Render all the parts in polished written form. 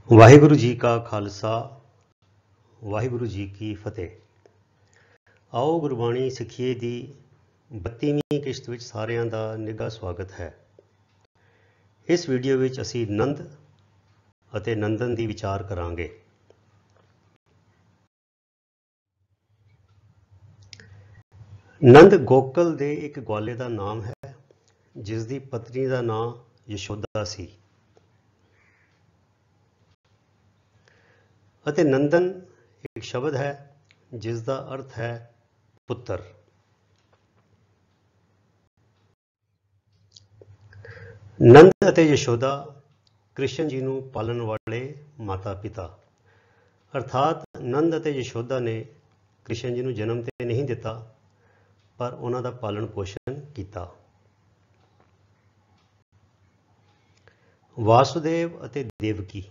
ਵਾਹਿਗੁਰੂ ਜੀ ਕਾ ਖਾਲਸਾ ਵਾਹਿਗੁਰੂ ਜੀ ਕੀ ਫਤਿਹ। ਆਓ ਗੁਰਬਾਣੀ ਸਿੱਖੀਏ ਦੀ 32ਵੀਂ ਕਿਸ਼ਤ ਵਿੱਚ ਸਾਰਿਆਂ ਦਾ ਨਿੱਘਾ ਸਵਾਗਤ ਹੈ। ਇਸ ਵੀਡੀਓ ਵਿੱਚ ਅਸੀਂ ਨੰਦ ਅਤੇ ਨੰਦਨ ਦੀ ਵਿਚਾਰ ਕਰਾਂਗੇ। ਨੰਦ ਗੋਕਲ ਦੇ ਇੱਕ ਗਵਾਲੇ ਦਾ ਨਾਮ ਹੈ, ਜਿਸ ਦੀ ਪਤਨੀ ਦਾ ਨਾਮ ਯਸ਼ੋਦਾ ਸੀ। ਅਤੇ ਨੰਦਨ ਇੱਕ ਸ਼ਬਦ ਹੈ ਜਿਸ ਦਾ ਅਰਥ ਹੈ ਪੁੱਤਰ। ਨੰਦ ਅਤੇ ਯਸ਼ੋਦਾ ਕ੍ਰਿਸ਼ਨ ਜੀ ਨੂੰ ਪਾਲਣ ਵਾਲੇ ਮਾਤਾ ਪਿਤਾ, ਅਰਥਾਤ ਨੰਦ ਅਤੇ ਯਸ਼ੋਦਾ ਨੇ ਕ੍ਰਿਸ਼ਨ ਜੀ ਨੂੰ ਜਨਮ ਤੇ ਨਹੀਂ ਦਿੱਤਾ, ਪਰ ਉਹਨਾਂ ਦਾ ਪਾਲਣ ਪੋਸ਼ਣ ਕੀਤਾ। ਵਾਸੁਦੇਵ ਅਤੇ ਦੇਵਕੀ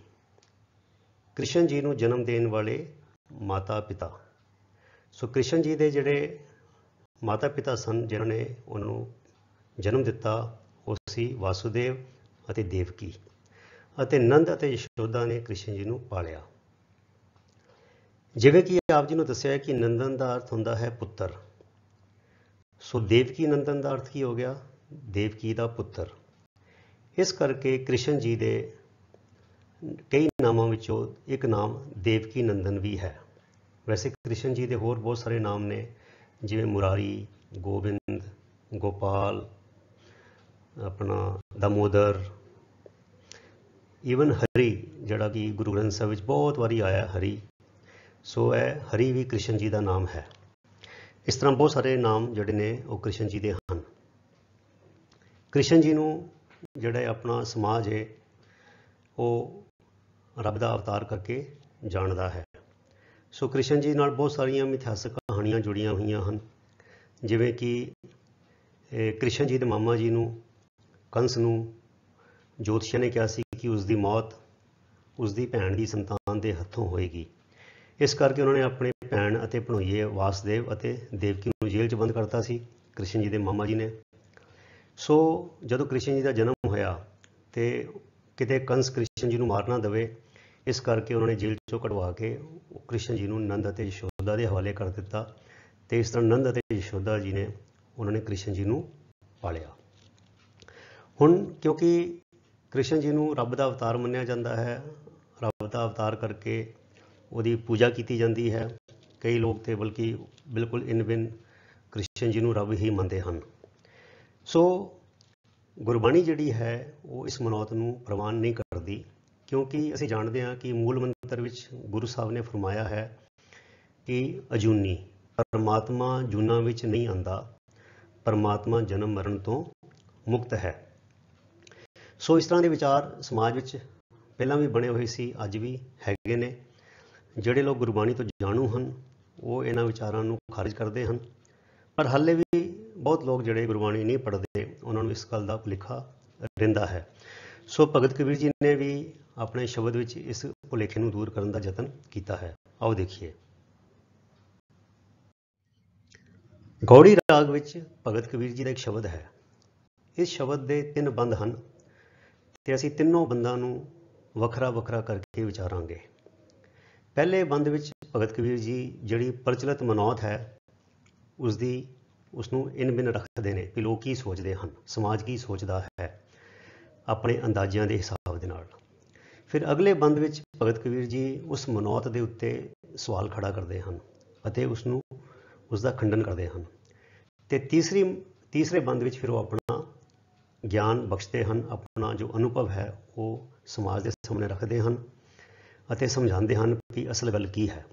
ਕ੍ਰਿਸ਼ਨ ਜੀ ਨੂੰ ਜਨਮ ਦੇਣ ਵਾਲੇ ਮਾਤਾ ਪਿਤਾ। ਸੋ ਕ੍ਰਿਸ਼ਨ ਜੀ ਦੇ ਜਿਹੜੇ ਮਾਤਾ ਪਿਤਾ ਸਨ, ਜਿਨ੍ਹਾਂ ਨੇ ਉਹਨਾਂ ਨੂੰ ਜਨਮ ਦਿੱਤਾ, ਉਹ ਸੀ ਵਾਸੁਦੇਵ ਅਤੇ ਦੇਵਕੀ। ਅਤੇ ਨੰਦ ਅਤੇ ਯਸ਼ੋਦਾ ਨੇ ਕ੍ਰਿਸ਼ਨ ਜੀ ਨੂੰ ਪਾਲਿਆ। ਜਿਵੇਂ ਕਿ ਆਪ ਜੀ ਨੂੰ ਦੱਸਿਆ ਕਿ ਨੰਦਨ ਦਾ ਅਰਥ ਹੁੰਦਾ ਹੈ ਪੁੱਤਰ। ਸੋ ਦੇਵਕੀ ਨੰਦਨ ਦਾ ਅਰਥ ਕੀ ਹੋ ਗਿਆ? ਦੇਵਕੀ ਦਾ ਪੁੱਤਰ। ਇਸ ਕਰਕੇ ਕ੍ਰਿਸ਼ਨ ਜੀ ਦੇ ਕਈ ਨਾਮਾਂ ਵਿੱਚੋਂ ਇੱਕ ਨਾਮ ਦੇਵਕੀ ਨੰਦਨ ਵੀ ਹੈ। ਵੈਸੇ ਕ੍ਰਿਸ਼ਨ ਜੀ ਦੇ ਹੋਰ ਬਹੁਤ ਸਾਰੇ ਨਾਮ ਨੇ, ਜਿਵੇਂ ਮੁਰਾਰੀ, ਗੋਬਿੰਦ, ਗੋਪਾਲ, ਆਪਣਾ ਦਮੋਦਰ, ਈਵਨ ਹਰੀ, ਜਿਹੜਾ ਕਿ ਗੁਰੂ ਗ੍ਰੰਥ ਸਾਹਿਬ ਵਿੱਚ ਬਹੁਤ ਵਾਰੀ ਆਇਆ ਹਰੀ। ਸੋ ਇਹ ਹਰੀ ਵੀ ਕ੍ਰਿਸ਼ਨ ਜੀ ਦਾ ਨਾਮ ਹੈ। ਇਸ ਤਰ੍ਹਾਂ ਬਹੁਤ ਸਾਰੇ ਨਾਮ ਜਿਹੜੇ ਨੇ ਉਹ ਕ੍ਰਿਸ਼ਨ ਜੀ ਦੇ ਹਨ। ਕ੍ਰਿਸ਼ਨ ਜੀ ਨੂੰ ਜਿਹੜਾ ਆਪਣਾ ਸਮਾਜ ਹੈ ਉਹ ਰੱਬ ਦਾ ਅਵਤਾਰ ਕਰਕੇ ਜਾਣਦਾ ਹੈ। ਸੋ ਕ੍ਰਿਸ਼ਨ ਜੀ ਨਾਲ ਬਹੁਤ ਸਾਰੀਆਂ ਮਿਥਿਹਾਸਕ ਕਹਾਣੀਆਂ ਜੁੜੀਆਂ ਹੋਈਆਂ ਹਨ। ਜਿਵੇਂ ਕਿ ਕ੍ਰਿਸ਼ਨ ਜੀ ਦੇ ਮਾਮਾ ਜੀ ਨੂੰ, ਕੰਸ ਨੂੰ ਜੋਤਸ਼ੀਆਂ ਨੇ ਕਿਹਾ ਸੀ ਕਿ ਉਸ ਦੀ ਮੌਤ ਉਸ ਦੀ ਭੈਣ ਦੀ ਸੰਤਾਨ ਦੇ ਹੱਥੋਂ ਹੋਏਗੀ। ਇਸ ਕਰਕੇ ਉਹਨਾਂ ਨੇ ਆਪਣੇ ਭੈਣ ਅਤੇ ਭਣੋਈਏ ਵਾਸੁਦੇਵ ਅਤੇ ਦੇਵਕੀ ਨੂੰ ਜੇਲ੍ਹ 'ਚ ਬੰਦ ਕਰਤਾ ਸੀ, ਕ੍ਰਿਸ਼ਨ ਜੀ ਦੇ ਮਾਮਾ ਜੀ ਨੇ। ਸੋ ਜਦੋਂ ਕ੍ਰਿਸ਼ਨ ਜੀ ਦਾ ਜਨਮ ਹੋਇਆ ਤੇ ਕਿਤੇ ਕੰਸ ਕ੍ਰਿਸ਼ਨ ਜੀ ਨੂੰ ਮਾਰ ਨਾ ਦੇਵੇ, ਇਸ ਕਰਕੇ ਉਹਨਾਂ ਨੇ ਜੇਲ੍ਹ 'ਚੋਂ ਕਢਵਾ ਕੇ ਕ੍ਰਿਸ਼ਨ ਜੀ ਨੂੰ ਨੰਦ ਅਤੇ ਯਸ਼ੋਦਾ ਦੇ ਹਵਾਲੇ ਕਰ ਦਿੱਤਾ। ਅਤੇ ਇਸ ਤਰ੍ਹਾਂ ਨੰਦ ਅਤੇ ਯਸ਼ੋਦਾ ਜੀ ਨੇ ਉਹਨਾਂ ਨੇ ਕ੍ਰਿਸ਼ਨ ਜੀ ਨੂੰ ਪਾਲਿਆ। ਹੁਣ ਕਿਉਂਕਿ ਕ੍ਰਿਸ਼ਨ ਜੀ ਨੂੰ ਰੱਬ ਦਾ ਅਵਤਾਰ ਮੰਨਿਆ ਜਾਂਦਾ ਹੈ, ਰੱਬ ਦਾ ਅਵਤਾਰ ਕਰਕੇ ਉਹਦੀ ਪੂਜਾ ਕੀਤੀ ਜਾਂਦੀ ਹੈ। ਕਈ ਲੋਕ ਤੇ ਬਲਕਿ ਬਿਲਕੁਲ ਇਨ ਬਿਨ ਕ੍ਰਿਸ਼ਨ ਜੀ ਨੂੰ ਰੱਬ ਹੀ ਮੰਨਦੇ ਹਨ। ਸੋ ਗੁਰਬਾਣੀ ਜਿਹੜੀ ਹੈ ਉਹ ਇਸ ਮਨੌਤ ਨੂੰ ਪ੍ਰਵਾਨ ਨਹੀਂ ਕਰਦੀ, ਕਿਉਂਕਿ ਅਸੀਂ ਜਾਣਦੇ ਹਾਂ ਕਿ ਮੂਲ ਮੰਤਰ ਵਿੱਚ ਗੁਰੂ ਸਾਹਿਬ ਨੇ ਫਰਮਾਇਆ ਹੈ ਕਿ ਅਜੂਨੀ, ਪਰਮਾਤਮਾ ਜੂਨਾਂ ਵਿੱਚ ਨਹੀਂ ਆਉਂਦਾ, ਪਰਮਾਤਮਾ ਜਨਮ ਮਰਨ ਤੋਂ ਮੁਕਤ ਹੈ। ਸੋ ਇਸ ਤਰ੍ਹਾਂ ਦੇ ਵਿਚਾਰ ਸਮਾਜ ਵਿੱਚ ਪਹਿਲਾਂ ਵੀ ਬਣੇ ਹੋਏ ਸੀ, ਅੱਜ ਵੀ ਹੈਗੇ ਨੇ। ਜਿਹੜੇ ਲੋਕ ਗੁਰਬਾਣੀ ਤੋਂ ਜਾਣੂ ਹਨ ਉਹ ਇਹਨਾਂ ਵਿਚਾਰਾਂ ਨੂੰ ਖਾਰਿਜ ਕਰਦੇ ਹਨ, ਪਰ ਹਾਲੇ ਵੀ ਬਹੁਤ ਲੋਕ ਜਿਹੜੇ ਗੁਰਬਾਣੀ ਨਹੀਂ ਪੜ੍ਹਦੇ, ਉਹਨਾਂ ਨੂੰ ਇਸ ਗੱਲ ਦਾ ਭੁਲੇਖਾ ਰਹਿੰਦਾ ਹੈ। ਸੋ ਭਗਤ ਕਬੀਰ ਜੀ ਨੇ ਵੀ ਆਪਣੇ ਸ਼ਬਦ ਵਿੱਚ ਇਸ ਭੁਲੇਖੇ ਨੂੰ ਦੂਰ ਕਰਨ ਦਾ ਯਤਨ ਕੀਤਾ ਹੈ। ਆਓ ਦੇਖੀਏ। ਗੌੜੀ ਰਾਗ ਵਿੱਚ ਭਗਤ ਕਬੀਰ ਜੀ ਦਾ ਇੱਕ ਸ਼ਬਦ ਹੈ। ਇਸ ਸ਼ਬਦ ਦੇ 3 ਬੰਦ ਹਨ ਤੇ ਅਸੀਂ ਤਿੰਨੋਂ ਬੰਦਾਂ ਨੂੰ ਵੱਖਰਾ ਵੱਖਰਾ ਕਰਕੇ ਵਿਚਾਰਾਂਗੇ। ਪਹਿਲੇ ਬੰਦ ਵਿੱਚ ਭਗਤ ਕਬੀਰ ਜੀ ਜਿਹੜੀ ਪ੍ਰਚਲਿਤ ਮਨੌਤ ਹੈ ਉਸਨੂੰ ਇਨ ਬਿਨ ਰੱਖਦੇ ਨੇ ਕਿ ਲੋਕ ਕੀ ਸੋਚਦੇ ਹਨ, ਸਮਾਜ ਕੀ ਸੋਚਦਾ ਹੈ, ਆਪਣੇ ਅੰਦਾਜ਼ਿਆਂ ਦੇ ਹਿਸਾਬ ਦੇ ਨਾਲ। ਫਿਰ ਅਗਲੇ ਬੰਦ ਵਿੱਚ ਭਗਤ ਕਬੀਰ ਜੀ ਉਸ ਮਨੌਤ ਦੇ ਉੱਤੇ ਸਵਾਲ ਖੜਾ ਕਰਦੇ ਹਨ ਅਤੇ ਉਸ ਦਾ ਖੰਡਨ ਕਰਦੇ ਹਨ। ਅਤੇ ਤੀਸਰੇ ਬੰਦ ਵਿੱਚ ਫਿਰ ਉਹ ਆਪਣਾ ਗਿਆਨ ਬਖਸ਼ਦੇ ਹਨ, ਆਪਣਾ ਜੋ ਅਨੁਭਵ ਹੈ ਉਹ ਸਮਾਜ ਦੇ ਸਾਹਮਣੇ ਰੱਖਦੇ ਹਨ ਅਤੇ ਸਮਝਾਉਂਦੇ ਹਨ ਕਿ ਅਸਲ ਗੱਲ ਕੀ ਹੈ।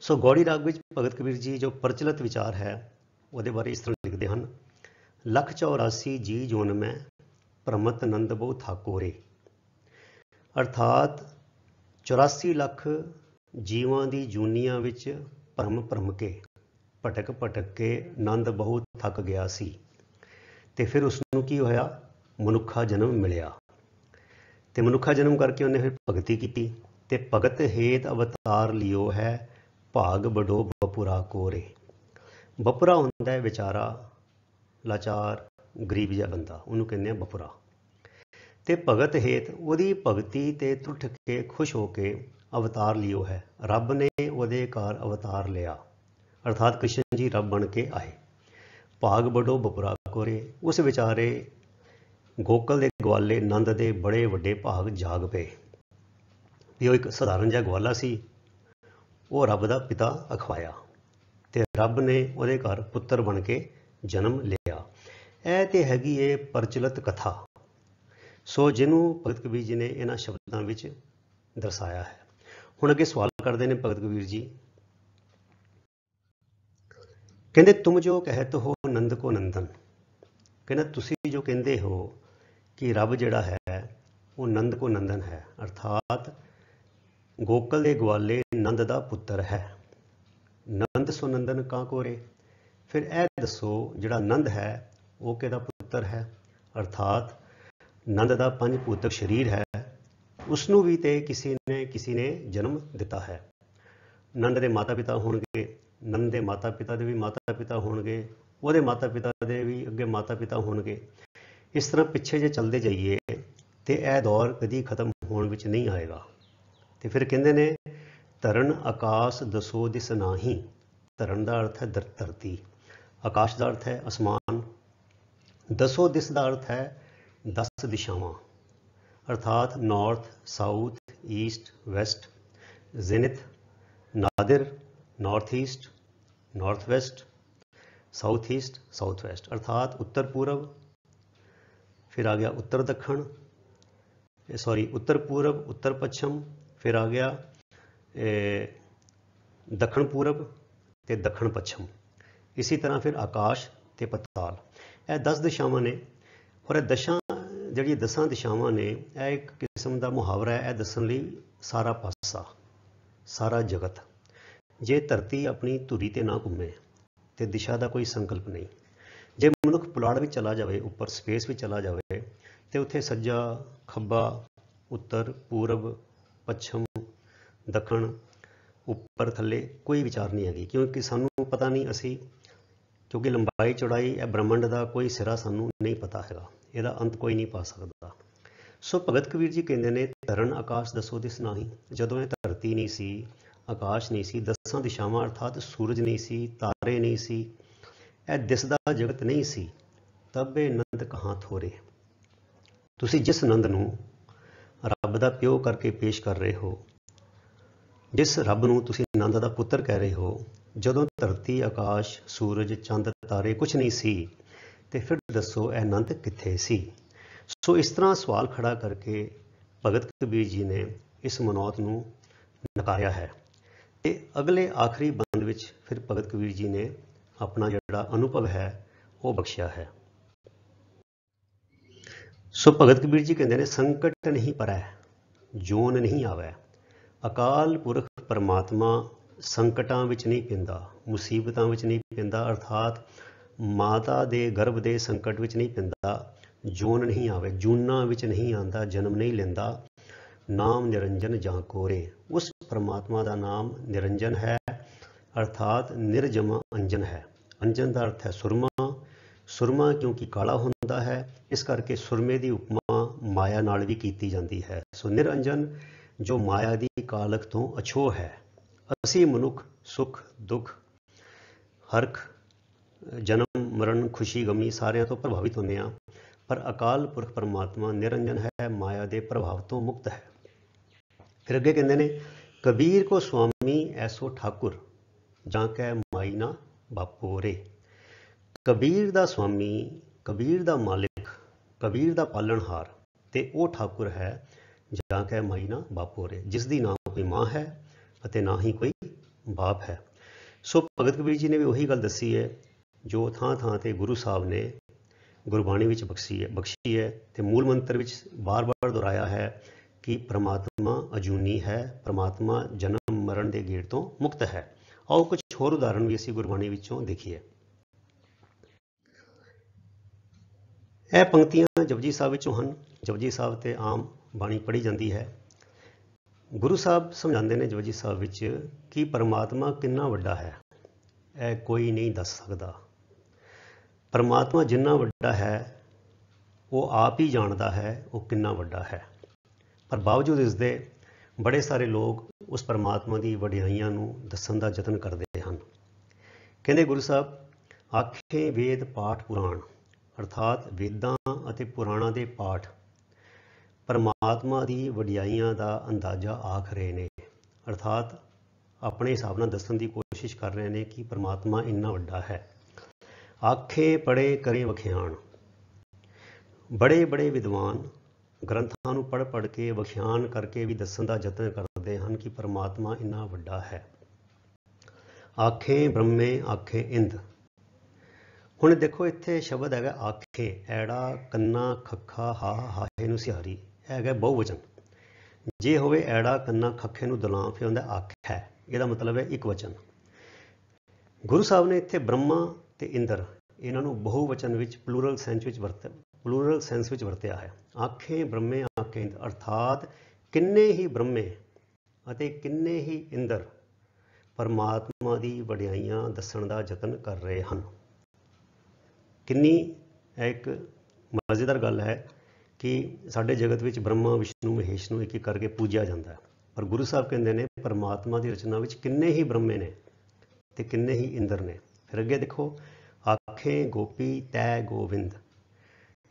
ਸੋ ਗੌੜੀ ਰਾਗ ਵਿੱਚ ਭਗਤ ਕਬੀਰ ਜੀ ਜੋ ਪ੍ਰਚਲਿਤ ਵਿਚਾਰ ਹੈ ਉਹਦੇ ਬਾਰੇ ਇਸ ਤਰ੍ਹਾਂ ਲਿਖਦੇ ਹਨ। ਲੱਖ 84 ਜੀ ਜੋਨ ਮੈਂ ਭ੍ਰਮਤ ਨੰਦ ਬਹੁ ਥਾਕੋਰੇ। ਅਰਥਾਤ 84 ਲੱਖ ਜੀਵਾਂ ਦੀ ਜੂਨੀਆਂ ਵਿੱਚ ਭਰਮ ਕੇ ਭਟਕ ਕੇ ਨੰਦ ਬਹੁਤ ਥੱਕ ਗਿਆ ਸੀ ਤੇ ਫਿਰ ਉਸਨੂੰ ਕੀ ਹੋਇਆ? ਮਨੁੱਖਾ ਜਨਮ ਮਿਲਿਆ ਤੇ ਮਨੁੱਖਾ ਜਨਮ ਕਰਕੇ ਉਹਨੇ ਫਿਰ ਭਗਤੀ ਕੀਤੀ ਤੇ ਭਗਤ ਹੇਤ ਅਵਤਾਰ ਲਿਓ ਹੈ, ਭਾਗ ਬੜੋ ਬਪੁਰਾ ਕੋਰੇ। ਬਪੁਰਾ ਹੁੰਦਾ ਹੈ ਵਿਚਾਰਾ, ਲਾਚਾਰ, ਗਰੀਬ ਜਿਹਾ ਬੰਦਾ, ਉਹਨੂੰ ਕਹਿੰਦੇ ਆ ਬਪੁਰਾ। ਤੇ ਭਗਤ ਹੇਤ ਉਹਦੀ ਭਗਤੀ ਤੇ ਟੁੱਟ ਕੇ ਖੁਸ਼ ਹੋ ਕੇ ਅਵਤਾਰ ਲਿਓ ਹੈ। ਰੱਬ ਨੇ ਉਹਦੇ ਘਰ ਅਵਤਾਰ ਲਿਆ, ਅਰਥਾਤ ਕ੍ਰਿਸ਼ਨ ਜੀ ਰੱਬ ਬਣ ਕੇ ਆਏ। ਭਾਗ ਬੜੋ ਬਪੁਰਾ ਕੋਰੇ, ਉਸ ਵਿਚਾਰੇ ਗੋਕਲ ਦੇ ਗਵਾਲੇ ਨੰਦ ਦੇ ਬੜੇ ਵੱਡੇ ਭਾਗ ਜਾਗ ਪਏ। ਵੀ ਉਹ ਇੱਕ ਸਧਾਰਨ ਜਿਹਾ ਗਵਾਲਾ ਸੀ, ਉਹ ਰੱਬ ਦਾ ਪਿਤਾ ਅਖਵਾਇਆ ਤੇ ਰੱਬ ਨੇ ਉਹਦੇ ਘਰ ਪੁੱਤਰ ਬਣ ਕੇ ਜਨਮ ਲਿਆ। ਇਹ ਤੇ ਹੈਗੀ ਏ ਪ੍ਰਚਲਿਤ ਕਥਾ। ਸੋ ਜਿਹਨੂੰ ਭਗਤ ਕਬੀਰ ਜੀ ਨੇ ਇਹਨਾਂ ਸ਼ਬਦਾਂ ਵਿੱਚ ਦਰਸਾਇਆ ਹੈ। ਹੁਣ ਅੱਗੇ ਸਵਾਲ ਕਰਦੇ ਨੇ ਭਗਤ ਕਬੀਰ ਜੀ, ਕਹਿੰਦੇ ਤੁਮ ਜੋ ਕਹਿਤ ਹੋ ਨੰਦ ਕੋ ਨੰਦਨ, ਕਹਿੰਦਾ ਤੁਸੀਂ ਜੋ ਕਹਿੰਦੇ ਹੋ ਕਿ ਰੱਬ ਜਿਹੜਾ ਹੈ ਉਹ ਨੰਦ ਕੋ ਨੰਦਨ ਹੈ, ਅਰਥਾਤ ਗੋਕਲ ਦੇ ਗਵਾਲੇ ਨੰਦ ਦਾ ਪੁੱਤਰ ਹੈ। ਨੰਦ ਸੋ ਨੰਦਨ ਕਾਂ ਕੋਰੇ, ਫਿਰ ਇਹ ਦੱਸੋ ਜਿਹੜਾ ਨੰਦ ਹੈ ਉਹ ਕਿਹਦਾ ਪੁੱਤਰ ਹੈ, ਅਰਥਾਤ ਨੰਦ ਦਾ ਪੰਜ ਭੂਤਕ ਸਰੀਰ ਹੈ, ਉਸਨੂੰ ਵੀ ਤੇ ਕਿਸੇ ਨੇ ਜਨਮ ਦਿੱਤਾ ਹੈ। ਨੰਦ ਦੇ ਮਾਤਾ ਪਿਤਾ ਹੋਣਗੇ, ਨੰਦ ਦੇ ਮਾਤਾ ਪਿਤਾ ਦੇ ਵੀ ਮਾਤਾ ਪਿਤਾ ਹੋਣਗੇ, ਉਹਦੇ ਮਾਤਾ ਪਿਤਾ ਦੇ ਵੀ ਅੱਗੇ ਮਾਤਾ ਪਿਤਾ ਹੋਣਗੇ। ਇਸ ਤਰ੍ਹਾਂ ਪਿੱਛੇ ਜੇ ਚੱਲਦੇ ਜਾਈਏ ਤੇ ਇਹ ਦੌਰ ਕਦੀ ਖਤਮ ਹੋਣ ਵਿੱਚ ਨਹੀਂ ਆਏਗਾ। ਤੇ ਫਿਰ ਕਹਿੰਦੇ ਨੇ ਧਰਨ ਆਕਾਸ਼ ਦਸੋ ਦਿਸ ਨਾਹੀ, ਧਰਨ ਦਾ ਅਰਥ ਹੈ ਧਰਤੀ, ਆਕਾਸ਼ ਦਾ ਅਰਥ ਹੈ ਅਸਮਾਨ, ਦਸੋ ਦਿਸ ਦਾ ਅਰਥ ਹੈ 10 ਦਿਸ਼ਾਵਾਂ, ਅਰਥਾਤ north, south, east, west, zenith, nadir, north east, north west, south east, south west, ਅਰਥਾਤ ਉੱਤਰ ਪੂਰਬ, ਫਿਰ ਆ ਗਿਆ ਉੱਤਰ ਦੱਖਣ, ਉੱਤਰ ਪੂਰਬ, ਉੱਤਰ ਪੱਛਮ, ਫਿਰ ਆ ਗਿਆ ਦੱਖਣ ਪੂਰਬ ਤੇ ਦੱਖਣ ਪੱਛਮ। ਇਸੇ ਤਰ੍ਹਾਂ ਫਿਰ ਆਕਾਸ਼ ਤੇ ਪਤਾਲ, ਇਹ 10 ਦਿਸ਼ਾਵਾਂ ਨੇ। ਔਰ ਇਹ ਜਿਹੜੀਆਂ 10 ਦਿਸ਼ਾਵਾਂ ਨੇ ਇਹ ਇੱਕ ਕਿਸਮ ਦਾ ਮੁਹਾਵਰਾ ਹੈ, ਇਹ ਦੱਸਣ ਲਈ ਸਾਰਾ ਪਾਸਾ, ਸਾਰਾ ਜਗਤ। ਜੇ ਧਰਤੀ ਆਪਣੀ ਧੁਰੀ ਤੇ ਨਾ ਘੁੰਮੇ ਤੇ ਦਿਸ਼ਾ ਦਾ ਕੋਈ ਸੰਕਲਪ ਨਹੀਂ। ਜੇ ਮਨੁੱਖ ਪੁਲਾੜ ਵਿੱਚ ਚਲਾ ਜਾਵੇ, ਉੱਪਰ ਸਪੇਸ ਵਿੱਚ ਚਲਾ ਜਾਵੇ ਤੇ ਉੱਥੇ ਸੱਜਾ ਖੱਬਾ, ਉੱਤਰ ਪੂਰਬ, ਪੱਛਮ, ਦੱਖਣ, ਉੱਪਰ ਥੱਲੇ ਕੋਈ ਵਿਚਾਰ ਨਹੀਂ ਹੈਗੀ, ਕਿਉਂਕਿ ਸਾਨੂੰ ਪਤਾ ਨਹੀਂ, ਅਸੀਂ ਕਿਉਂਕਿ ਲੰਬਾਈ ਚੌੜਾਈ ਇਹ ਬ੍ਰਹਮੰਡ ਦਾ ਕੋਈ ਸਿਰਾ ਸਾਨੂੰ ਨਹੀਂ ਪਤਾ ਹੈਗਾ, ਇਹਦਾ ਅੰਤ ਕੋਈ ਨਹੀਂ ਪਾ ਸਕਦਾ। ਸੋ ਭਗਤ ਕਬੀਰ ਜੀ ਕਹਿੰਦੇ ਨੇ ਧਰਨ ਆਕਾਸ਼ ਦਸੋ ਦਿਸ ਨਾਹੀ, ਜਦੋਂ ਇਹ ਧਰਤੀ ਨਹੀਂ ਸੀ, ਆਕਾਸ਼ ਨਹੀਂ ਸੀ, 10 ਦਿਸ਼ਾਵਾਂ ਅਰਥਾਤ ਸੂਰਜ ਨਹੀਂ ਸੀ, ਤਾਰੇ ਨਹੀਂ ਸੀ, ਇਹ ਦਿਸਦਾ ਜਗਤ ਨਹੀਂ ਸੀ, ਤਬੇ ਨੰਦ ਕਹਾਂ ਥੋਰੇ। ਤੁਸੀਂ ਜਿਸ ਨੰਦ ਨੂੰ ਰੱਬ ਦਾ ਪਿਓ ਕਰਕੇ ਪੇਸ਼ ਕਰ ਰਹੇ ਹੋ, ਜਿਸ ਰੱਬ ਨੂੰ ਤੁਸੀਂ ਨੰਦ ਦਾ ਪੁੱਤਰ ਕਹਿ ਰਹੇ ਹੋ, ਜਦੋਂ ਧਰਤੀ, ਆਕਾਸ਼, ਸੂਰਜ, ਚੰਦ, ਤਾਰੇ ਕੁਛ ਨਹੀਂ ਸੀ, ਤੇ ਫਿਰ ਦੱਸੋ ਇਹ ਨੰਦ ਕਿੱਥੇ ਸੀ। ਸੋ ਇਸ ਤਰ੍ਹਾਂ ਸਵਾਲ ਖੜਾ ਕਰਕੇ ਭਗਤ ਕਬੀਰ ਜੀ ਨੇ ਇਸ ਮਨੌਤ ਨੂੰ ਨਕਾਰਿਆ ਹੈ। ਤੇ ਅਗਲੇ ਆਖਰੀ ਬੰਦ ਵਿੱਚ ਫਿਰ ਭਗਤ ਕਬੀਰ ਜੀ ਨੇ ਆਪਣਾ ਜਿਹੜਾ ਅਨੁਭਵ ਹੈ ਉਹ ਬਖਸ਼ਿਆ ਹੈ। ਸੋ ਭਗਤ ਕਬੀਰ ਜੀ ਕਹਿੰਦੇ ਨੇ ਸੰਕਟ ਨਹੀਂ ਪਰੈ, ਜੋਨ ਨਹੀਂ ਆਵੈ, ਅਕਾਲ ਪੁਰਖ ਪਰਮਾਤਮਾ ਸੰਕਟਾਂ ਵਿੱਚ ਨਹੀਂ ਪੈਂਦਾ, ਮੁਸੀਬਤਾਂ ਵਿੱਚ ਨਹੀਂ ਪੈਂਦਾ, ਅਰਥਾਤ ਮਾਤਾ ਦੇ ਗਰਭ ਦੇ ਸੰਕਟ ਵਿੱਚ ਨਹੀਂ ਪੈਂਦਾ, ਜੋਨ ਨਹੀਂ ਆਵੇ, ਜੂਨਾਂ ਵਿੱਚ ਨਹੀਂ ਆਉਂਦਾ, ਜਨਮ ਨਹੀਂ ਲੈਂਦਾ। ਨਾਮ ਨਿਰੰਜਨ ਜਾਂ ਕੋਰੇ, ਉਸ ਪਰਮਾਤਮਾ ਦਾ ਨਾਮ ਨਿਰੰਜਨ ਹੈ, ਅਰਥਾਤ ਨਿਰਜਮਾ ਅੰਜਨ ਹੈ। ਅੰਜਨ ਦਾ ਅਰਥ ਹੈ ਸੁਰਮਾ, ਸੁਰਮਾ ਕਿਉਂਕਿ ਕਾਲਾ ਹੁੰਦਾ ਹੈ, ਇਸ ਕਰਕੇ ਸੁਰਮੇ ਦੀ ਉਪਮਾ ਮਾਇਆ ਨਾਲ ਵੀ ਕੀਤੀ ਜਾਂਦੀ ਹੈ। ਸੋ ਨਿਰੰਜਨ ਜੋ ਮਾਇਆ ਦੀ ਕਾਲਖ ਤੋਂ ਅਛੋਹ ਹੈ। ਅਸੀਂ ਮਨੁੱਖ ਸੁੱਖ ਦੁੱਖ, ਹਰਖ, ਜਨਮ ਮਰਨ, ਖੁਸ਼ੀ ਗਮੀ ਸਾਰਿਆਂ ਤੋਂ ਪ੍ਰਭਾਵਿਤ ਹੁੰਦੇ ਹਾਂ, ਪਰ ਅਕਾਲ ਪੁਰਖ ਪਰਮਾਤਮਾ ਨਿਰੰਜਨ ਹੈ, ਮਾਇਆ ਦੇ ਪ੍ਰਭਾਵ ਤੋਂ ਮੁਕਤ ਹੈ। ਫਿਰ ਅੱਗੇ ਕਹਿੰਦੇ ਨੇ ਕਬੀਰ ਕੋ ਸੁਆਮੀ ਐਸੋ ਠਾਕੁਰ ਜਾਂ ਕਹਿ ਮਾਈ ਨਾ ਬਾਪੋ ਰੇ। ਕਬੀਰ ਦਾ ਸੁਆਮੀ, ਕਬੀਰ ਦਾ ਮਾਲਿਕ, ਕਬੀਰ ਦਾ ਪਾਲਣਹਾਰ ਤੇ ਉਹ ਠਾਕੁਰ ਹੈ ਜਾਂ ਕਹਿ ਮਾਈ ਨਾ ਬਾਪੋ ਰੇ, ਜਿਸ ਦੀ ਨਾ ਕੋਈ ਮਾਂ ਹੈ ਅਤੇ ਨਾ ਹੀ ਕੋਈ ਬਾਪ ਹੈ। ਸੋ ਭਗਤ ਕਬੀਰ ਜੀ ਨੇ ਵੀ ਉਹੀ ਗੱਲ ਦੱਸੀ ਹੈ ਜੋ ਥਾਂ ਥਾਂ ਤੇ ਗੁਰੂ ਸਾਹਿਬ ਨੇ ਗੁਰਬਾਣੀ ਵਿੱਚ ਬਖਸ਼ੀ ਹੈ ਤੇ ਮੂਲ ਮੰਤਰ ਵਿੱਚ ਬਾਰ-ਬਾਰ ਦੁਹਰਾਇਆ ਹੈ ਕਿ ਪਰਮਾਤਮਾ ਅਜੂਨੀ ਹੈ, ਪਰਮਾਤਮਾ ਜਨਮ ਮਰਨ ਦੇ ਗੇੜ ਤੋਂ ਮੁਕਤ ਹੈ। ਆਓ ਕੁਝ ਹੋਰ ਉਦਾਹਰਣ ਵੀ ਅਸੀਂ ਗੁਰਬਾਣੀ ਵਿੱਚੋਂ ਦੇਖੀਏ। ਇਹ ਪੰਕਤੀਆਂ ਜਪਜੀ ਸਾਹਿਬ ਵਿੱਚੋਂ ਹਨ। ਜਪਜੀ ਸਾਹਿਬ ਤੇ ਆਮ ਬਾਣੀ ਪੜ੍ਹੀ ਜਾਂਦੀ ਹੈ। ਗੁਰੂ ਸਾਹਿਬ ਸਮਝਾਉਂਦੇ ਨੇ ਜਪਜੀ ਸਾਹਿਬ ਵਿੱਚ ਕਿ ਪਰਮਾਤਮਾ ਕਿੰਨਾ ਵੱਡਾ ਹੈ, ਇਹ ਕੋਈ ਨਹੀਂ ਦੱਸ ਸਕਦਾ। ਪਰਮਾਤਮਾ ਜਿੰਨਾ ਵੱਡਾ ਹੈ ਉਹ ਆਪ ਹੀ ਜਾਣਦਾ ਹੈ ਉਹ ਕਿੰਨਾ ਵੱਡਾ ਹੈ। ਪਰ ਬਾਵਜੂਦ ਇਸ ਦੇ ਬੜੇ ਸਾਰੇ ਲੋਕ ਉਸ ਪਰਮਾਤਮਾ ਦੀ ਵਡਿਆਈਆਂ ਨੂੰ ਦੱਸਣ ਦਾ ਯਤਨ ਕਰਦੇ ਹਨ। ਕਹਿੰਦੇ ਗੁਰੂ ਸਾਹਿਬ, ਆਖੇ ਵੇਦ ਪਾਠ ਪੁਰਾਣ, ਅਰਥਾਤ ਵੇਦਾਂ ਅਤੇ ਪੁਰਾਣਾਂ ਦੇ ਪਾਠ ਪਰਮਾਤਮਾ ਦੀ ਵਡਿਆਈਆਂ ਦਾ ਅੰਦਾਜ਼ਾ ਆਖ ਰਹੇ ਨੇ, ਅਰਥਾਤ ਆਪਣੇ ਹਿਸਾਬ ਨਾਲ ਦੱਸਣ ਦੀ ਕੋਸ਼ਿਸ਼ ਕਰ ਰਹੇ ਨੇ ਕਿ ਪਰਮਾਤਮਾ ਇੰਨਾ ਵੱਡਾ ਹੈ। ਆਖੇ ਪੜ੍ਹੇ ਕਰੇ ਵਖਿਆਣ, ਬੜੇ ਬੜੇ ਵਿਦਵਾਨ ਗ੍ਰੰਥਾਂ ਨੂੰ ਪੜ੍ਹ ਪੜ੍ਹ ਕੇ ਵਖਿਆਨ ਕਰਕੇ ਵੀ ਦੱਸਣ ਦਾ ਯਤਨ ਕਰਦੇ ਹਨ ਕਿ ਪਰਮਾਤਮਾ ਇੰਨਾ ਵੱਡਾ ਹੈ। ਆਖੇ ਬ੍ਰਹਮੇ ਆਖੇ ਇੰਦ। ਹੁਣ ਦੇਖੋ ਇੱਥੇ ਸ਼ਬਦ ਹੈਗਾ ਆਖੇ, ਐੜਾ ਕੰਨਾ ਖੱਖਾ ਹਾ ਹਾਹੇ ਨੂੰ ਸਿਹਾਰੀ, ਇਹ ਹੈਗਾ ਬਹੁਵਚਨ। ਜੇ ਹੋਵੇ ਐੜਾ ਕੰਨਾ ਖੱਖੇ ਨੂੰ ਦੁਲਾਮ, ਫਿਰ ਹੁੰਦਾ ਆਖੈ, ਇਹਦਾ ਮਤਲਬ ਹੈ ਇੱਕ ਵਚਨ। ਗੁਰੂ ਸਾਹਿਬ ਨੇ ਇੱਥੇ ਬ੍ਰਹਮਾ ਤੇ ਇੰਦਰ ਇਹਨਾਂ ਨੂੰ ਬਹੁਵਚਨ ਵਿੱਚ ਪਲੂਰਲ ਸੈਂਸ ਵਿੱਚ ਵਰਤਿਆ ਹੈ। ਆਖੇ ਬ੍ਰਹਮੇ ਆਖੇ ਇੰਦ, ਅਰਥਾਤ ਕਿੰਨੇ ਹੀ ਬ੍ਰਹਮੇ ਅਤੇ ਕਿੰਨੇ ਹੀ ਇੰਦਰ ਪਰਮਾਤਮਾ ਦੀ ਵਡਿਆਈਆਂ ਦੱਸਣ ਦਾ ਯਤਨ ਕਰ ਰਹੇ ਹਨ। ਕਿੰਨੀ ਇੱਕ ਮਜ਼ੇਦਾਰ ਗੱਲ ਹੈ ਕਿ ਸਾਡੇ ਜਗਤ ਵਿੱਚ ਬ੍ਰਹਮਾ ਵਿਸ਼ਨੂੰ ਮਹੇਸ਼ ਨੂੰ ਇੱਕ ਇੱਕ ਕਰਕੇ ਪੂਜਿਆ ਜਾਂਦਾ ਹੈ, ਪਰ ਗੁਰੂ ਸਾਹਿਬ ਕਹਿੰਦੇ ਨੇ ਪਰਮਾਤਮਾ ਦੀ ਰਚਨਾ ਵਿੱਚ ਕਿੰਨੇ ਹੀ ਬ੍ਰਹਮੇ ਨੇ ਤੇ ਕਿੰਨੇ ਹੀ ਇੰਦਰ ਨੇ। ਫਿਰ ਅੱਗੇ ਦੇਖੋ, ਆਖੇ ਗੋਪੀ ਤੈ ਗੋਵਿੰਦ,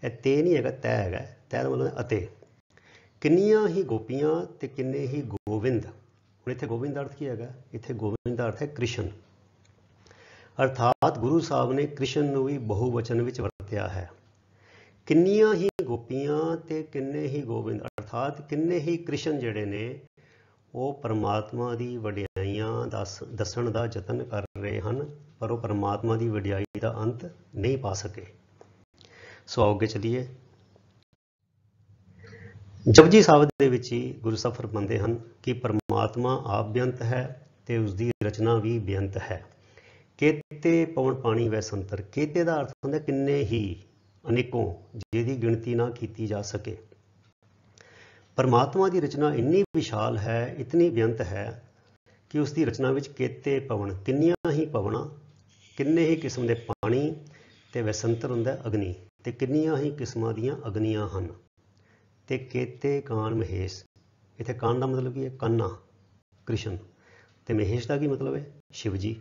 ਇਹ ਤੇ ਨਹੀਂ ਹੈਗਾ, ਤੈ ਹੈਗਾ, ਤੈ ਦਾ ਮਤਲਬ ਅਤੇ। ਕਿੰਨੀਆਂ ਹੀ ਗੋਪੀਆਂ ਤੇ ਕਿੰਨੇ ਹੀ ਗੋਵਿੰਦ। ਹੁਣ ਇੱਥੇ ਗੋਬਿੰਦ ਦਾ ਅਰਥ ਕੀ ਹੈਗਾ? ਇੱਥੇ ਗੋਬਿੰਦ ਦਾ ਅਰਥ ਹੈ ਕ੍ਰਿਸ਼ਨ, ਅਰਥਾਤ ਗੁਰੂ ਸਾਹਿਬ ਨੇ ਕ੍ਰਿਸ਼ਨ ਨੂੰ ਵੀ ਬਹੁਵਚਨ ਵਿੱਚ ਵਰਤਿਆ ਹੈ। ਕਿੰਨੀਆਂ ਹੀ ਗੋਪੀਆਂ ਤੇ ਕਿੰਨੇ ਹੀ ਗੋਬਿੰਦ, ਅਰਥਾਤ ਕਿੰਨੇ ਹੀ ਕ੍ਰਿਸ਼ਨ ਜਿਹੜੇ ਨੇ ਉਹ ਪਰਮਾਤਮਾ ਦੀ ਵਡਿਆਈਆਂ ਦੱਸਣ ਦਾ ਯਤਨ ਕਰ ਰਹੇ ਹਨ, ਪਰ ਉਹ ਪਰਮਾਤਮਾ ਦੀ ਵਡਿਆਈ ਦਾ ਅੰਤ ਨਹੀਂ ਪਾ ਸਕੇ। ਸੋ ਆਓ ਅੱਗੇ ਚੱਲੀਏ। ਜਪਜੀ ਸਾਹਿਬ ਦੇ ਵਿੱਚ ਹੀ ਗੁਰੂ ਸਾਹਿਬ ਫਰਮਾਉਂਦੇ ਹਨ ਕਿ ਪਰਮਾਤਮਾ ਆਪ ਬੇਅੰਤ ਹੈ ਤੇ ਉਸਦੀ ਰਚਨਾ ਵੀ ਬੇਅੰਤ ਹੈ। ਕੇਤੇ ਪਵਨ ਪਾਣੀ ਵੈ ਸੰਤਰ, ਕੇਤੇ ਦਾ ਅਰਥ ਹੁੰਦਾ ਕਿੰਨੇ ਹੀ, ਅਨੇਕੋਂ, ਜਿਹਦੀ ਗਿਣਤੀ ਨਾ ਕੀਤੀ ਜਾ ਸਕੇ। ਪਰਮਾਤਮਾ ਦੀ ਰਚਨਾ ਇੰਨੀ ਵਿਸ਼ਾਲ ਹੈ, ਇਤਨੀ ਬੇਅੰਤ ਹੈ ਕਿ ਉਸ ਦੀ ਰਚਨਾ ਵਿੱਚ ਕੇਤੇ ਪਵਨ, ਕਿੰਨੀਆਂ ਹੀ ਪਵਨਾਂ, ਕਿੰਨੇ ਹੀ ਕਿਸਮ ਦੇ ਪਾਣੀ ਤੇ ਵੈਸੰਤਰ ਹੁੰਦਾ ਅਗਨੀ, ਤੇ ਕਿੰਨੀਆਂ ਹੀ ਕਿਸਮਾਂ ਦੀਆਂ ਅਗਨੀਆਂ ਹਨ। ਤੇ ਕੇਤੇ ਕਾਨ ਮਹੇਸ਼, ਇੱਥੇ ਕਾਨ ਦਾ ਮਤਲਬ ਕੀ ਹੈ? ਕਾਨਾ ਕ੍ਰਿਸ਼ਨ, ਤੇ ਮਹੇਸ਼ ਦਾ ਕੀ ਮਤਲਬ ਹੈ? ਸ਼ਿਵ ਜੀ।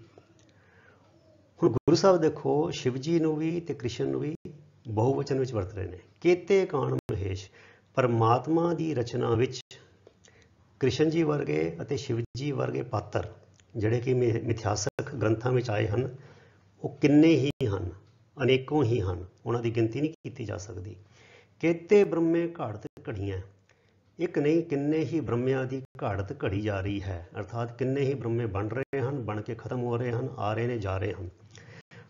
ਹੁਣ ਗੁਰੂ ਸਾਹਿਬ ਦੇਖੋ ਸ਼ਿਵ ਜੀ ਨੂੰ ਵੀ ਤੇ ਕ੍ਰਿਸ਼ਨ ਨੂੰ ਵੀ ਬਹੁਵਚਨ ਵਿੱਚ ਵਰਤ ਰਹੇ ਨੇ। ਕੇਤੇ ਕਾਨ ਮਹੇਸ਼, ਪਰਮਾਤਮਾ ਦੀ ਰਚਨਾ ਵਿੱਚ ਕ੍ਰਿਸ਼ਨ ਜੀ ਵਰਗੇ ਅਤੇ ਸ਼ਿਵ ਜੀ ਵਰਗੇ ਪਾਤਰ ਜਿਹੜੇ ਕਿ ਮਿਥਿਹਾਸਕ ਗ੍ਰੰਥਾਂ ਵਿੱਚ ਆਏ ਹਨ, ਉਹ ਕਿੰਨੇ ਹੀ ਹਨ, ਅਨੇਕੋਂ ਹੀ ਹਨ, ਉਹਨਾਂ ਦੀ ਗਿਣਤੀ ਨਹੀਂ ਕੀਤੀ ਜਾ ਸਕਦੀ। ਕੇਤੇ ਬ੍ਰਹਮੇ ਘਾੜਤ ਘੜੀਆਂ, ਇੱਕ ਨਹੀਂ ਕਿੰਨੇ ਹੀ ਬ੍ਰਹਮਿਆਂ ਦੀ ਘਾੜਤ ਘੜੀ ਜਾ ਰਹੀ ਹੈ, ਅਰਥਾਤ ਕਿੰਨੇ ਹੀ ਬ੍ਰਹਮੇ ਬਣ ਰਹੇ ਹਨ, ਬਣ ਕੇ ਖਤਮ ਹੋ ਰਹੇ ਹਨ, ਆ ਰਹੇ ਨੇ, ਜਾ ਰਹੇ ਹਨ।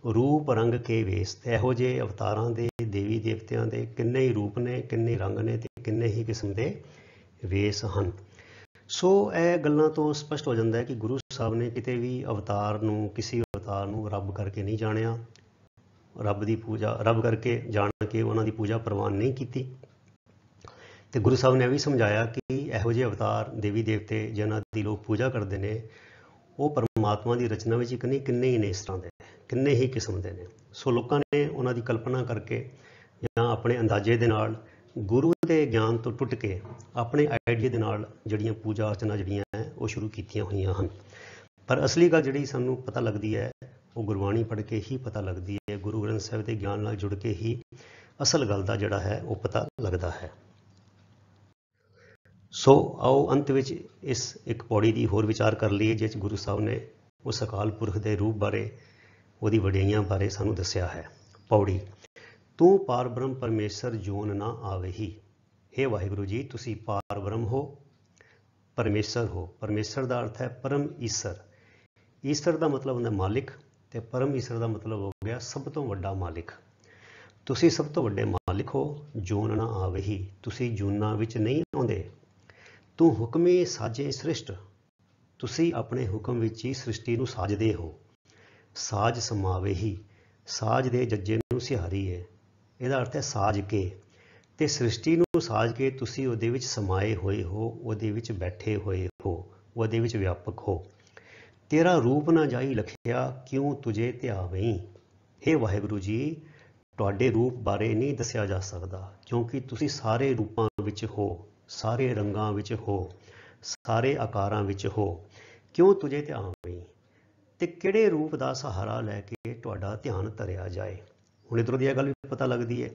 ਰੂਪ ਰੰਗ ਕੇ ਵੇਸ, ਤੇ ਇਹੋ ਜਿਹੇ ਅਵਤਾਰਾਂ ਦੇ, ਦੇਵੀ ਦੇਵਤਿਆਂ ਦੇ ਕਿੰਨੇ ਹੀ ਰੂਪ ਨੇ, ਕਿੰਨੇ ਰੰਗ ਨੇ ਤੇ ਕਿੰਨੇ ਹੀ ਕਿਸਮ ਦੇ ਵੇਸ ਹਨ। ਸੋ ਇਹ ਗੱਲਾਂ ਤੋਂ ਸਪਸ਼ਟ ਹੋ ਜਾਂਦਾ ਹੈ ਕਿ ਗੁਰੂ ਸਾਹਿਬ ਨੇ ਕਿਤੇ ਵੀ ਅਵਤਾਰ ਨੂੰ, ਕਿਸੇ ਅਵਤਾਰ ਨੂੰ ਰੱਬ ਕਰਕੇ ਨਹੀਂ ਜਾਣਿਆ, ਰੱਬ ਦੀ ਪੂਜਾ, ਰੱਬ ਕਰਕੇ ਜਾਣ ਕੇ ਉਹਨਾਂ ਦੀ ਪੂਜਾ ਪ੍ਰਵਾਨ ਨਹੀਂ ਕੀਤੀ। ਤੇ ਗੁਰੂ ਸਾਹਿਬ ਨੇ ਇਹ ਵੀ ਸਮਝਾਇਆ ਕਿ ਇਹੋ ਜਿਹੇ ਅਵਤਾਰ, ਦੇਵੀ ਦੇਵਤੇ ਜਿਹਨਾਂ ਦੀ ਲੋਕ ਪੂਜਾ ਕਰਦੇ ਨੇ, ਉਹ ਪਰਮਾਤਮਾ ਦੀ ਰਚਨਾ ਵਿੱਚ ਇੱਕ ਨਹੀਂ ਕਿੰਨੇ ਹੀ ਨੇ ਇਸ ਤਰ੍ਹਾਂ ਦੇ, ਕਿੰਨੇ ਹੀ ਕਿਸਮ ਦੇ ਨੇ। ਸੋ ਲੋਕਾਂ ਨੇ ਉਹਨਾਂ ਦੀ ਕਲਪਨਾ ਕਰਕੇ ਜਾਂ ਆਪਣੇ ਅੰਦਾਜ਼ੇ ਦੇ ਨਾਲ, ਗੁਰੂ ਦੇ ਗਿਆਨ ਤੋਂ ਟੁੱਟ ਕੇ ਆਪਣੇ ਆਈਡੀਆ ਦੇ ਨਾਲ ਜਿਹੜੀਆਂ ਪੂਜਾ ਅਰਚਨਾ ਜਿਹੜੀਆਂ ਹੈ ਉਹ ਸ਼ੁਰੂ ਕੀਤੀਆਂ ਹੋਈਆਂ ਹਨ। ਪਰ ਅਸਲੀ ਗੱਲ ਜਿਹੜੀ ਸਾਨੂੰ ਪਤਾ ਲੱਗਦੀ ਹੈ ਉਹ ਗੁਰਬਾਣੀ ਪੜ੍ਹ ਕੇ ਹੀ ਪਤਾ ਲੱਗਦੀ ਹੈ, ਗੁਰੂ ਗ੍ਰੰਥ ਸਾਹਿਬ ਦੇ ਗਿਆਨ ਨਾਲ ਜੁੜ ਕੇ ਹੀ ਅਸਲ ਗੱਲ ਦਾ ਜਿਹੜਾ ਹੈ ਉਹ ਪਤਾ ਲੱਗਦਾ ਹੈ। ਸੋ ਆਓ ਅੰਤ ਵਿੱਚ ਇਸ ਇੱਕ ਪੌੜੀ ਦੀ ਹੋਰ ਵਿਚਾਰ ਕਰ ਲਈਏ, ਜਿਸ 'ਚ ਗੁਰੂ ਸਾਹਿਬ ਨੇ ਉਸ ਅਕਾਲ ਪੁਰਖ ਦੇ ਰੂਪ ਬਾਰੇ, ਉਹਦੀ ਵਡਿਆਈਆਂ ਬਾਰੇ ਸਾਨੂੰ ਦੱਸਿਆ ਹੈ। ਪੌੜੀ, ਤੂੰ ਪਾਰ ਬ੍ਰਹਮ ਪਰਮੇਸ਼ਰ ਜੋਨ ਨਾ ਆਵੇਹੀ। ਹੇ ਵਾਹਿਗੁਰੂ ਜੀ, ਤੁਸੀਂ ਪਾਰ ਬ੍ਰਹਮ ਹੋ, ਪਰਮੇਸ਼ਰ ਹੋ। ਪਰਮੇਸ਼ਰ ਦਾ ਅਰਥ ਹੈ ਪਰਮ ਈਸ਼ਰ। ਈਸ਼ਰ ਦਾ ਮਤਲਬ ਹੁੰਦਾ ਮਾਲਿਕ, ਤੇ ਪਰਮ ਈਸ਼ਰ ਦਾ ਮਤਲਬ ਹੋ ਗਿਆ ਸਭ ਤੋਂ ਵੱਡਾ ਮਾਲਿਕ। ਤੁਸੀਂ ਸਭ ਤੋਂ ਵੱਡੇ ਮਾਲਿਕ ਹੋ। ਜੋਨ ਨਾ ਆਵੇਹੀ, ਤੁਸੀਂ ਜੂਨਾਂ ਵਿੱਚ ਨਹੀਂ ਆਉਂਦੇ। ਤੂੰ ਹੁਕਮੇ ਸਾਜੇ ਸ੍ਰਿਸ਼ਟ, ਤੁਸੀਂ ਆਪਣੇ ਹੁਕਮ ਵਿੱਚ ਹੀ ਸ੍ਰਿਸ਼ਟੀ ਨੂੰ ਸਾਜਦੇ ਹੋ। ਸਾਜ ਸਮਾਵੇਹੀ, ਸਾਜ ਦੇ ਜੱਜੇ ਨੂੰ ਸਿਹਾਰੀ ਹੈ, ਇਹਦਾ ਅਰਥ ਹੈ ਸਾਜ ਕੇ। ਤੇ ਸ੍ਰਿਸ਼ਟੀ ਨੂੰ ਸਾਜ ਕੇ ਤੁਸੀਂ ਉਹਦੇ ਵਿੱਚ ਸਮਾਏ ਹੋਏ ਹੋ, ਉਹਦੇ ਵਿੱਚ ਬੈਠੇ ਹੋਏ ਹੋ, ਉਹਦੇ ਵਿੱਚ ਵਿਆਪਕ ਹੋ। ਤੇਰਾ ਰੂਪ ਨਾ ਜਾਈ ਲਖਿਆ, ਕਿਉਂ ਤੁਝੇ ਧਿਆਵਈ। ਹੇ ਵਾਹਿਗੁਰੂ ਜੀ, ਤੁਹਾਡੇ ਰੂਪ ਬਾਰੇ ਨਹੀਂ ਦੱਸਿਆ ਜਾ ਸਕਦਾ, ਕਿਉਂਕਿ ਤੁਸੀਂ ਸਾਰੇ ਰੂਪਾਂ ਵਿੱਚ ਹੋ, ਸਾਰੇ ਰੰਗਾਂ ਵਿੱਚ ਹੋ, ਸਾਰੇ ਆਕਾਰਾਂ ਵਿੱਚ ਹੋ। ਕਿਉਂ ਤੁਝੇ ਧਿਆਨ ਨਹੀਂ, ਤੇ ਕਿਹੜੇ ਰੂਪ ਦਾ ਸਹਾਰਾ ਲੈ ਕੇ ਤੁਹਾਡਾ ਧਿਆਨ ਧਰਿਆ ਜਾਏ। ਹੁਣ ਇੱਧਰੋਂ ਦੀ ਇਹ ਗੱਲ ਵੀ ਪਤਾ ਲੱਗਦੀ ਹੈ,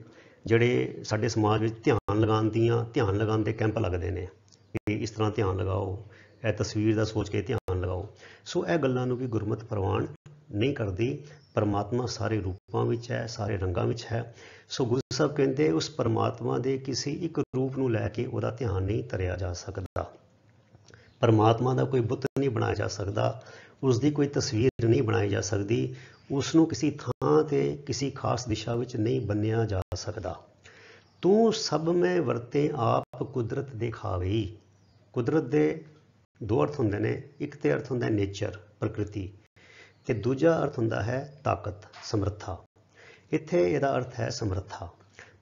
ਜਿਹੜੇ ਸਾਡੇ ਸਮਾਜ ਵਿੱਚ ਧਿਆਨ ਲਗਾਉਣ ਦੇ ਕੈਂਪ ਲੱਗਦੇ ਨੇ ਕਿ ਇਸ ਤਰ੍ਹਾਂ ਧਿਆਨ ਲਗਾਓ, ਇਹ ਤਸਵੀਰ ਦਾ ਸੋਚ ਕੇ ਧਿਆਨ ਲਗਾਓ। ਸੋ ਇਹ ਗੱਲਾਂ ਨੂੰ ਵੀ ਗੁਰਮਤਿ ਪ੍ਰਵਾਨ ਨਹੀਂ ਕਰਦੀ। ਪਰਮਾਤਮਾ ਸਾਰੇ ਰੂਪਾਂ ਵਿੱਚ ਹੈ, ਸਾਰੇ ਰੰਗਾਂ ਵਿੱਚ ਹੈ। ਸੋ ਗੁਰੂ ਸਾਹਿਬ ਕਹਿੰਦੇ ਉਸ ਪਰਮਾਤਮਾ ਦੇ ਕਿਸੇ ਇੱਕ ਰੂਪ ਨੂੰ ਲੈ ਕੇ ਉਹਦਾ ਧਿਆਨ ਨਹੀਂ ਧਰਿਆ ਜਾ ਸਕਦਾ। ਪਰਮਾਤਮਾ ਦਾ ਕੋਈ ਬੁੱਤ ਨਹੀਂ ਬਣਾਇਆ ਜਾ ਸਕਦਾ, ਉਸ ਦੀ ਕੋਈ ਤਸਵੀਰ ਨਹੀਂ ਬਣਾਈ ਜਾ ਸਕਦੀ, ਉਸ ਨੂੰ ਕਿਸੇ ਥਾਂ ਤੇ ਕਿਸੇ ਖਾਸ ਦਿਸ਼ਾ ਵਿੱਚ ਨਹੀਂ ਬੰਨਿਆ ਜਾ ਸਕਦਾ। ਤੂੰ ਸਭ ਮੈਂ ਵਰਤੇ ਆਪ ਕੁਦਰਤ ਦਿਖਾਵਈ। ਕੁਦਰਤ ਦੇ ਦੋ ਅਰਥ ਹੁੰਦੇ ਨੇ, ਇੱਕ ਤੇ ਅਰਥ ਹੁੰਦਾ ਨੇਚਰ, ਪ੍ਰਕਿਰਤੀ, ਤੇ ਦੂਜਾ ਅਰਥ ਹੁੰਦਾ ਹੈ ਤਾਕਤ, ਸਮਰੱਥਾ। ਇੱਥੇ ਇਹਦਾ ਅਰਥ ਹੈ ਸਮਰੱਥਾ।